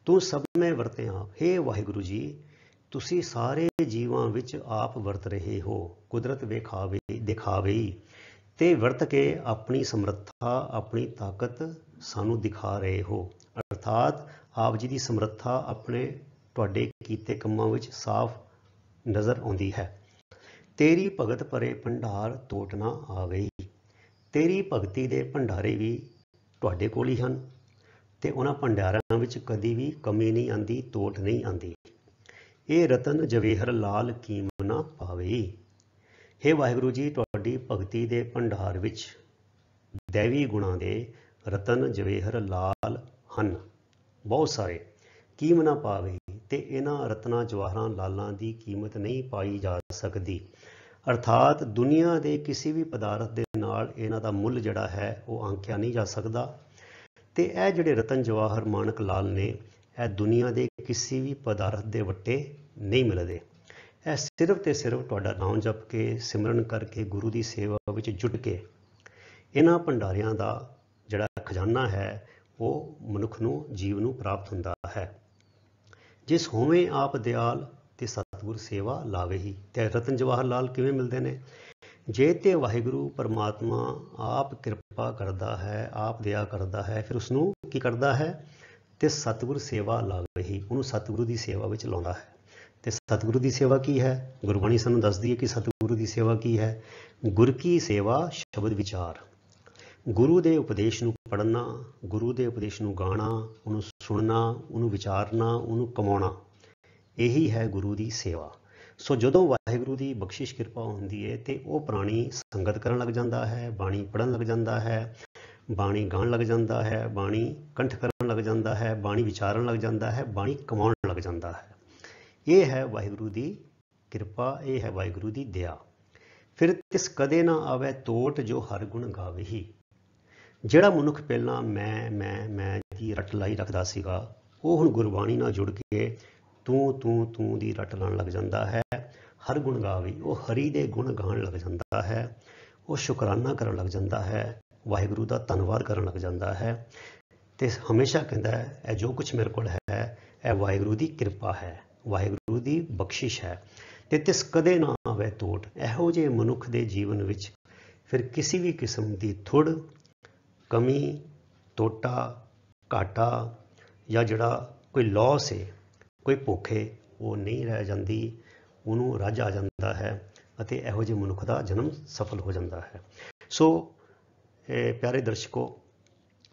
ਤੂੰ ਸਭ ਮੈਂ ਵਰਤੇ ਆਪ। ਹੇ ਵਾਹਿਗੁਰੂ ਜੀ, ਤੁਸੀਂ ਸਾਰੇ ਜੀਵਾਂ ਵਿੱਚ ਆਪ ਵਰਤ ਰਹੇ ਹੋ, ਕੁਦਰਤ ਦਿਖਾਵਈ, ਤੇ ਵਰਤ ਕੇ ਆਪਣੀ ਸਮਰੱਥਾ, ਆਪਣੀ ਤਾਕਤ ਸਾਨੂੰ ਦਿਖਾ ਰਹੇ ਹੋ। ਅਰਥਾਤ ਆਪ ਜੀ ਦੀ ਸਮਰੱਥਾ ਆਪਣੇ ਤੁਹਾਡੇ ਕੀਤੇ ਕੰਮਾਂ ਵਿੱਚ ਸਾਫ਼ ਨਜ਼ਰ ਆਉਂਦੀ ਹੈ। ਤੇਰੀ ਭਗਤ ਭਰੇ ਭੰਡਾਰ ਤੋਟ ਨਾ ਆਵਈ। ਤੇਰੀ ਭਗਤੀ ਦੇ ਭੰਡਾਰੇ ਵੀ ਤੁਹਾਡੇ ਕੋਲ ਹੀ ਹਨ, ਤੇ ਉਹਨਾਂ ਭੰਡਾਰਾਂ ਵਿੱਚ ਕਦੀ ਵੀ ਕਮੀ ਨਹੀਂ ਆਉਂਦੀ, ਤੋਟ ਨਹੀਂ ਆਉਂਦੀ। ਇਹ ਰਤਨ ਜਵੇਹਰ ਲਾਲ ਕੀਮ ਨਾ ਪਾਵਈ। ਹੇ ਵਾਹਿਗੁਰੂ ਜੀ, ਤੁਹਾਡੀ ਭਗਤੀ ਦੇ ਭੰਡਾਰ ਵਿੱਚ ਦੈਵੀ ਗੁਣਾਂ ਦੇ ਰਤਨ ਜਵੇਹਰ ਲਾਲ ਹਨ, ਬਹੁਤ ਸਾਰੇ। ਕੀਮ ਨਾ ਪਾਵਈ, ਤੇ ਇਹਨਾਂ ਰਤਨਾਂ ਜਵਾਹਰਾਂ ਲਾਲਾਂ ਦੀ ਕੀਮਤ ਨਹੀਂ ਪਾਈ ਜਾ ਸਕਦੀ। ਅਰਥਾਤ ਦੁਨੀਆ ਦੇ ਕਿਸੇ ਵੀ ਪਦਾਰਥ ਦੇ ਨਾਲ ਇਹਨਾਂ ਦਾ ਮੁੱਲ ਜਿਹੜਾ ਹੈ ਉਹ ਆਂਕਿਆ ਨਹੀਂ ਜਾ ਸਕਦਾ। ਤੇ ਇਹ ਜਿਹੜੇ ਰਤਨ ਜਵਾਹਰ ਮਾਣਕ ਲਾਲ ਨੇ, ਇਹ ਦੁਨੀਆ ਦੇ ਕਿਸੇ ਵੀ ਪਦਾਰਥ ਦੇ ਵੱਟੇ ਨਹੀਂ ਮਿਲਦੇ। ਇਹ ਸਿਰਫ ਤੇ ਸਿਰਫ ਤੁਹਾਡਾ ਨਾਮ ਜਪ ਕੇ, ਸਿਮਰਨ ਕਰਕੇ, ਗੁਰੂ ਦੀ ਸੇਵਾ ਵਿੱਚ ਜੁਟ ਕੇ ਇਹਨਾਂ ਭੰਡਾਰਿਆਂ ਦਾ ਜਿਹੜਾ ਖਜ਼ਾਨਾ ਹੈ ਉਹ ਮਨੁੱਖ ਨੂੰ, ਜੀਵ ਨੂੰ ਪ੍ਰਾਪਤ ਹੁੰਦਾ ਹੈ। ਜਿਸ ਹੋਵੇਂ ਆਪ ਦਿਆਲ ਤੇ ਸਤਿਗੁਰ ਸੇਵਾ ਲਾਵੇਹੀ। ਤੇ ਰਤਨ ਜਵਾਹਰ ਲਾਲ ਕਿਵੇਂ ਮਿਲਦੇ ਨੇ? ਜੇ ਤੇ ਵਾਹਿਗੁਰੂ ਪਰਮਾਤਮਾ ਆਪ ਕਿਰਪਾ ਕਰਦਾ ਹੈ, ਆਪ ਦਇਆ ਕਰਦਾ ਹੈ, ਫਿਰ ਉਸਨੂੰ ਕੀ ਕਰਦਾ ਹੈ? ਤੇ ਸਤਿਗੁਰ ਸੇਵਾ ਲਾਵੇਹੀ, ਉਹਨੂੰ ਸਤਿਗੁਰੂ ਦੀ ਸੇਵਾ ਵਿੱਚ ਲਾਉਂਦਾ ਹੈ। ਤੇ ਸਤਿਗੁਰੂ ਦੀ ਸੇਵਾ ਕੀ ਹੈ? ਗੁਰਬਾਣੀ ਸਾਨੂੰ ਦੱਸਦੀ ਹੈ ਕਿ ਸਤਿਗੁਰੂ ਦੀ ਸੇਵਾ ਕੀ ਹੈ। ਗੁਰ ਕੀ ਸੇਵਾ ਸ਼ਬਦ ਵਿਚਾਰ। ਗੁਰੂ ਦੇ ਉਪਦੇਸ਼ ਨੂੰ ਪੜ੍ਹਨਾ, ਗੁਰੂ ਦੇ ਉਪਦੇਸ਼ ਨੂੰ ਗਾਣਾ, ਉਹਨੂੰ ਸੁਣਨਾ, ਉਹਨੂੰ ਵਿਚਾਰਨਾ, ਉਹਨੂੰ ਕਮਾਉਣਾ, ਇਹੀ ਹੈ ਗੁਰੂ ਦੀ ਸੇਵਾ। ਸੋ ਜਦੋਂ ਵਾਹਿਗੁਰੂ ਦੀ ਬਖਸ਼ਿਸ਼ ਕਿਰਪਾ ਹੁੰਦੀ ਹੈ ਤੇ ਉਹ ਪ੍ਰਾਣੀ ਸੰਗਤ ਕਰਨ ਲੱਗ ਜਾਂਦਾ ਹੈ, ਬਾਣੀ ਪੜ੍ਹਨ ਲੱਗ ਜਾਂਦਾ ਹੈ, ਬਾਣੀ ਗਾਉਣ ਲੱਗ ਜਾਂਦਾ ਹੈ, ਬਾਣੀ ਕੰਠ ਕਰਨ ਲੱਗ ਜਾਂਦਾ ਹੈ, ਬਾਣੀ ਵਿਚਾਰਨ ਲੱਗ ਜਾਂਦਾ ਹੈ, ਬਾਣੀ ਕਮਾਉਣ ਲੱਗ ਜਾਂਦਾ ਹੈ। ਇਹ ਹੈ ਵਾਹਿਗੁਰੂ ਦੀ ਕਿਰਪਾ, ਇਹ ਹੈ ਵਾਹਿਗੁਰੂ ਦੀ ਦਇਆ। ਫਿਰ ਤਿਸ ਕਦੇ ਨਾ ਆਵੇ ਤੋਟ ਜੋ ਹਰ ਗੁਣ ਗਾਵੇਹੀ। ਜਿਹੜਾ ਮਨੁੱਖ ਪਹਿਲਾਂ ਮੈਂ ਦੀ ਰੱਟ ਲਾਈ ਰੱਖਦਾ ਸੀਗਾ, ਉਹ ਹੁਣ ਗੁਰਬਾਣੀ ਨਾਲ ਜੁੜ ਕੇ ਤੂੰ ਦੀ ਰੱਟ ਲਾਉਣ ਲੱਗ ਜਾਂਦਾ ਹੈ। ਹਰ ਗੁਣ ਗਾਵੇ, ਉਹ ਹਰੀ ਦੇ ਗੁਣ ਗਾਉਣ ਲੱਗ ਜਾਂਦਾ ਹੈ, ਉਹ ਸ਼ੁਕਰਾਨਾ ਕਰਨ ਲੱਗ ਜਾਂਦਾ ਹੈ, ਵਾਹਿਗੁਰੂ ਦਾ ਧੰਨਵਾਦ ਕਰਨ ਲੱਗ ਜਾਂਦਾ ਹੈ। ਤੇ ਹਮੇਸ਼ਾ ਕਹਿੰਦਾ ਹੈ ਇਹ ਜੋ ਕੁਛ ਮੇਰੇ ਕੋਲ ਹੈ ਇਹ ਵਾਹਿਗੁਰੂ ਦੀ ਕਿਰਪਾ ਹੈ, ਵਾਹਿਗੁਰੂ ਦੀ ਬਖਸ਼ਿਸ਼ ਹੈ। ਤੇ ਤਿਸ ਕਦੇ ਨਾ ਆਵੇ ਤੋਟ। ਇਹੋ ਜਿਹੇ ਮਨੁੱਖ ਦੇ ਜੀਵਨ ਵਿੱਚ ਫਿਰ ਕਿਸੇ ਵੀ ਕਿਸਮ ਦੀ ਥੁੜ, ਕਮੀ, ਟੋਟਾ, ਘਾਟਾ ਜਾਂ ਜਿਹੜਾ ਕੋਈ ਲੌਸ ਹੈ, ਕੋਈ ਭੁੱਖ ਹੈ, ਉਹ ਨਹੀਂ ਰਹਿ ਜਾਂਦੀ, ਉਹਨੂੰ ਰੱਜ ਆ ਜਾਂਦਾ ਹੈ ਅਤੇ ਇਹੋ ਜਿਹੇ ਮਨੁੱਖ ਦਾ ਜਨਮ ਸਫਲ ਹੋ ਜਾਂਦਾ ਹੈ। ਸੋ ਪਿਆਰੇ ਦਰਸ਼ਕੋ,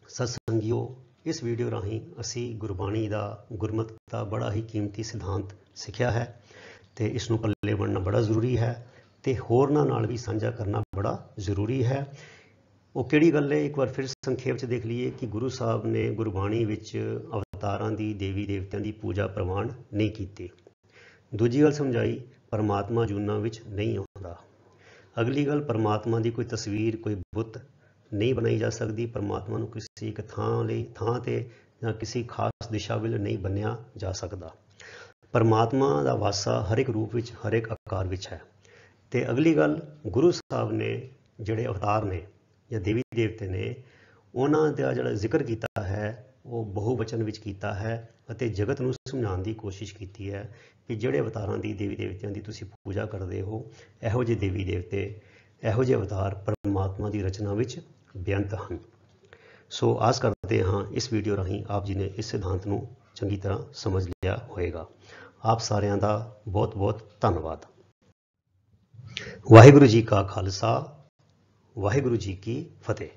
ਸਤਸੰਗੀਓ, ਇਸ ਵੀਡੀਓ ਰਾਹੀਂ ਅਸੀਂ ਗੁਰਬਾਣੀ ਦਾ, ਗੁਰਮਤਿ ਦਾ ਬੜਾ ਹੀ ਕੀਮਤੀ ਸਿਧਾਂਤ ਸਿੱਖਿਆ ਹੈ ਅਤੇ ਇਸ ਨੂੰ ਪੱਲੇ ਬੰਨ੍ਹਣਾ ਬੜਾ ਜ਼ਰੂਰੀ ਹੈ ਅਤੇ ਹੋਰਨਾਂ ਨਾਲ ਵੀ ਸਾਂਝਾ ਕਰਨਾ ਬੜਾ ਜ਼ਰੂਰੀ ਹੈ। ਉਹ ਕਿਹੜੀ ਗੱਲ ਹੈ, ਇੱਕ ਵਾਰ ਫਿਰ ਸੰਖੇਪ 'ਚ ਦੇਖ ਲਈਏ ਕਿ ਗੁਰੂ ਸਾਹਿਬ ਨੇ ਗੁਰਬਾਣੀ ਵਿੱਚ ਅਵਤਾਰਾਂ ਦੀ, ਦੇਵੀ ਦੇਵਤਿਆਂ ਦੀ ਪੂਜਾ ਪ੍ਰਵਾਨ ਨਹੀਂ ਕੀਤੀ। ਦੂਜੀ ਗੱਲ ਸਮਝਾਈ, ਪਰਮਾਤਮਾ ਜੂਨਾਂ ਵਿੱਚ ਨਹੀਂ ਆਉਂਦਾ। ਅਗਲੀ ਗੱਲ, ਪਰਮਾਤਮਾ ਦੀ ਕੋਈ ਤਸਵੀਰ, ਕੋਈ ਬੁੱਤ ਨਹੀਂ ਬਣਾਈ ਜਾ ਸਕਦੀ। ਪਰਮਾਤਮਾ ਨੂੰ ਕਿਸੇ ਇੱਕ ਥਾਂ 'ਤੇ ਜਾਂ ਕਿਸੇ ਖਾਸ ਦਿਸ਼ਾ ਵੱਲ ਨਹੀਂ ਬੰਨਿਆ ਜਾ ਸਕਦਾ। ਪਰਮਾਤਮਾ ਦਾ ਵਾਸਾ ਹਰ ਇੱਕ ਰੂਪ ਵਿੱਚ, ਹਰ ਇੱਕ ਆਕਾਰ ਵਿੱਚ ਹੈ। ਅਤੇ ਅਗਲੀ ਗੱਲ, ਗੁਰੂ ਸਾਹਿਬ ਨੇ ਜਿਹੜੇ ਅਵਤਾਰ ਨੇ ਜਾਂ ਦੇਵੀ ਦੇਵਤੇ ਨੇ, ਉਹਨਾਂ ਦਾ ਜਿਹੜਾ ਜ਼ਿਕਰ ਕੀਤਾ ਹੈ ਉਹ ਬਹੁਵਚਨ ਵਿੱਚ ਕੀਤਾ ਹੈ ਅਤੇ ਜਗਤ ਨੂੰ ਸਮਝਾਉਣ ਦੀ ਕੋਸ਼ਿਸ਼ ਕੀਤੀ ਹੈ ਕਿ ਜਿਹੜੇ ਅਵਤਾਰਾਂ ਦੀ, ਦੇਵੀ ਦੇਵਤਿਆਂ ਦੀ ਤੁਸੀਂ ਪੂਜਾ ਕਰਦੇ ਹੋ, ਇਹੋ ਜਿਹੇ ਦੇਵੀ ਦੇਵਤੇ, ਇਹੋ ਜਿਹੇ ਅਵਤਾਰ ਪਰਮਾਤਮਾ ਦੀ ਰਚਨਾ ਵਿੱਚ ਬੇਅੰਤ ਹਨ। ਸੋ ਆਸ ਕਰਦਾ ਕਰਦੇ ਹਾਂ ਇਸ ਵੀਡੀਓ ਰਾਹੀਂ ਆਪ ਜੀ ਨੇ ਇਸ ਸਿਧਾਂਤ ਨੂੰ ਚੰਗੀ ਤਰ੍ਹਾਂ ਸਮਝ ਲਿਆ ਹੋਵੇਗਾ। ਆਪ ਸਾਰਿਆਂ ਦਾ ਬਹੁਤ ਬਹੁਤ ਧੰਨਵਾਦ। ਵਾਹਿਗੁਰੂ ਜੀ ਕਾ ਖਾਲਸਾ, ਵਾਹਿਗੁਰੂ ਜੀ ਕੀ ਫਤਿਹ।